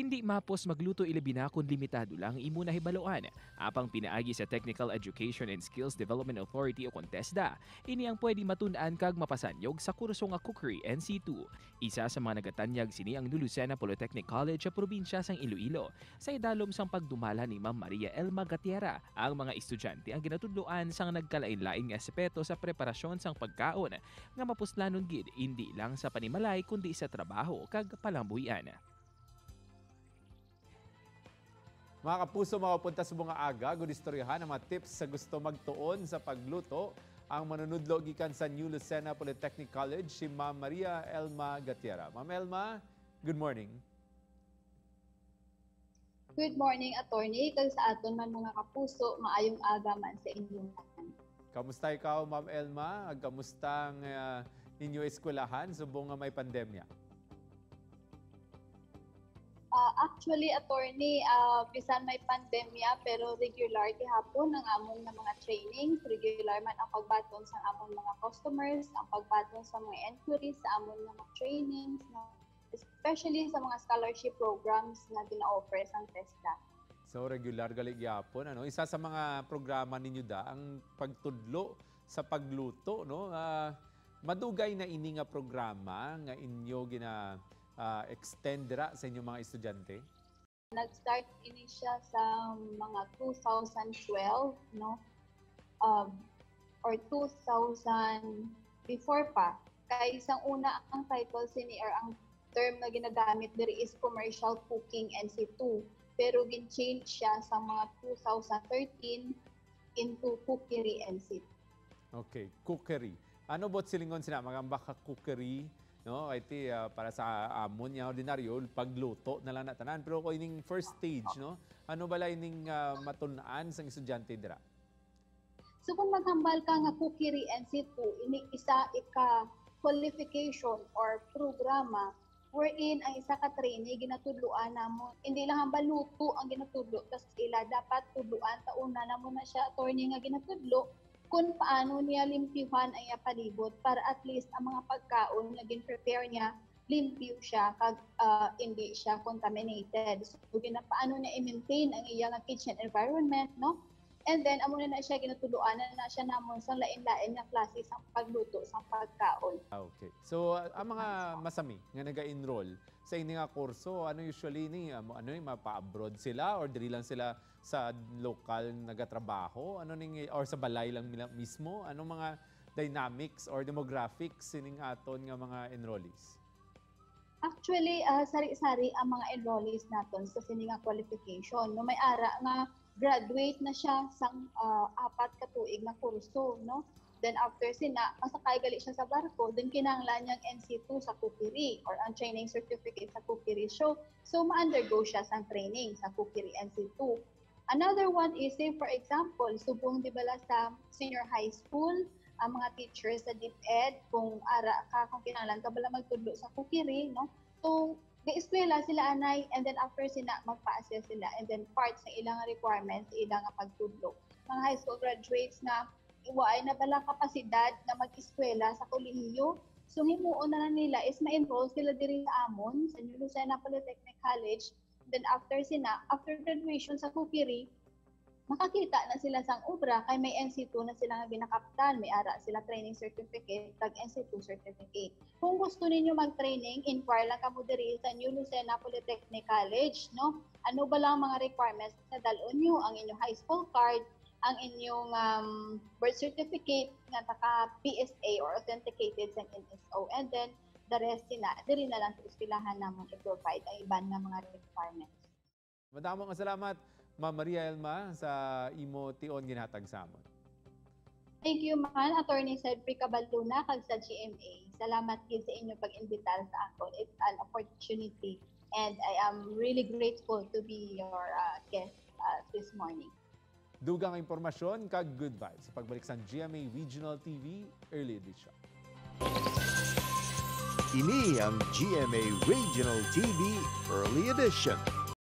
Hindi mapos magluto ilabina kung limitado lang imo na hibaluan. Apang pinaagi sa Technical Education and Skills Development Authority o Contesda, ini ang pwede matun-an kag mapasanyog sa kurso nga Cookery NC2. Isa sa mga nagatanyag sini ang Lucena Polytechnic College sa probinsya sang Iloilo. Sa idalom sang pagdumala ni Ma'am Maria Elma Gatiera, ang mga estudyante ang ginatudloan sang nagkalain-lain nga aspeto sa preparasyon sang pagkaon nga mapuslanon gid hindi lang sa panimalay kundi sa trabaho kag palambuyan. Mga kapuso, mapapunta sa mga aga, gudistoryahan ang mga tips sa gusto magtuon sa pagluto. Ang manunudlo gikan sa New Lucena Polytechnic College, si Ma'am Maria Elma Gatiera. Ma'am Elma, good morning. Good morning, attorney. Kag sa aton man mga kapuso, maayong aga man sa inyong tanan. Kamusta ikaw, Ma'am Elma? Kamusta ang ninyo eskwelahan subong nga may pandemya? Actually, attorney, bisan may pandemya pero regular gihapon ang amon nga mga trainings, regular man ang pagbaton sa amon mga customers, ang pagbaton sa mga inquiries sa amon mga trainings, no? Especially sa mga scholarship programs na gina-offer sa TESDA. So regular gali gyapon, ano? Isa sa mga programa ninyo ang pagtudlo sa pagluto, no? Madugay na ini nga programa nga inyo extend dira sa inyong mga estudyante? Nag-start ini siya sa mga 2012, no? Or 2000 before pa. Kaya isang una ang title sini or ang term na ginagamit diri is Commercial Cooking NC2. Pero gin-change siya sa mga 2013 into Cookery NC2. Okay, cookery. Ano bot silingon sina magamba ka cookery? No, iti para sa amon niya ordinaryo pagluto na lang natanan, pero ko ining first stage, no, ano bala ining matun-an sang estudyante dira? So kung maghambal ka nga Cookery NC2, ini isa ika qualification or programa wherein ang isa ka trainee ginatudloan namo, hindi lang hambal luto ang ginatudlo, tas ila dapat tudloan ta una namo na siya attorney nga ginatudlo kung paano niya limpyuhan ang iya palibot para at least ang mga pagkaon na gin-prepare niya, limpyo siya kag hindi siya contaminated. So paano niya i-maintain ang iyang kitchen environment, no? And then amo na siya ginatuluan na siya namon sa lain-lain nga klase sa pagluto sa pagkaon. Okay. So ang mga masami nga naga-enroll sa ini nga kurso, ano usually ni ano mapa-abroad sila or diri lang sila sa local nagatrabaho, ano ning or sa balay lang mismo, ano mga dynamics or demographics sining aton nga mga enrollees? Actually, sari-sari ang mga enrollees naton sa sini nga qualification. No, may ara nga graduate na siya sa 4 ka tuig na kurso, no? Then after sina, masakay gali siya sa barko, then kinahanglan niyang NC2 sa cookery or ang training certificate sa cookery. So ma-undergo siya sa training sa cookery NC2. Another one is, say for example, subong di bala sa senior high school, ang mga teachers sa DepEd, kung kinahanglan ka bala magtudlo sa cookery, no? So ga-eskwela sila anay, and then after sila magpa-assess sila, and then part sa ilang requirements ilang pagtudlo. Mga high school graduates na iwaay na bala kapasidad na mag-eskwela sa kolehiyo, so himuon na nila is ma-enroll sila diri sa amon sa New Lucena Polytechnic College. Then after graduation sa cookery, makakita na sila sang obra kay may NC2 na sila nga ginakaptan, may ara sila training certificate kag NC2 certificate. Kung gusto ninyo mag-training, inquire lang kamo diri sa New Lucena Polytechnic College, no? Ano ba lang mga requirements na dalon nyo? Ang inyong high school card, ang inyong birth certificate nga taka PSA or authenticated sa NSO, and then the rest diri na lang sa eskwelahan namon i-provide ang iban nga mga requirements. Madamong salamat, Ma'am Maria Elma, sa imo tion ginhatag sa amon. Thank you man, Attorney Cedric Cabaluna kag sa GMA. Salamat gid sa inyo pag-imbita sa akon. It's an opportunity and I am really grateful to be your guest this morning. Dugang impormasyon kag good vibes sa pagbalik sa GMA Regional TV Early Edition. Ini ang GMA Regional TV Early Edition.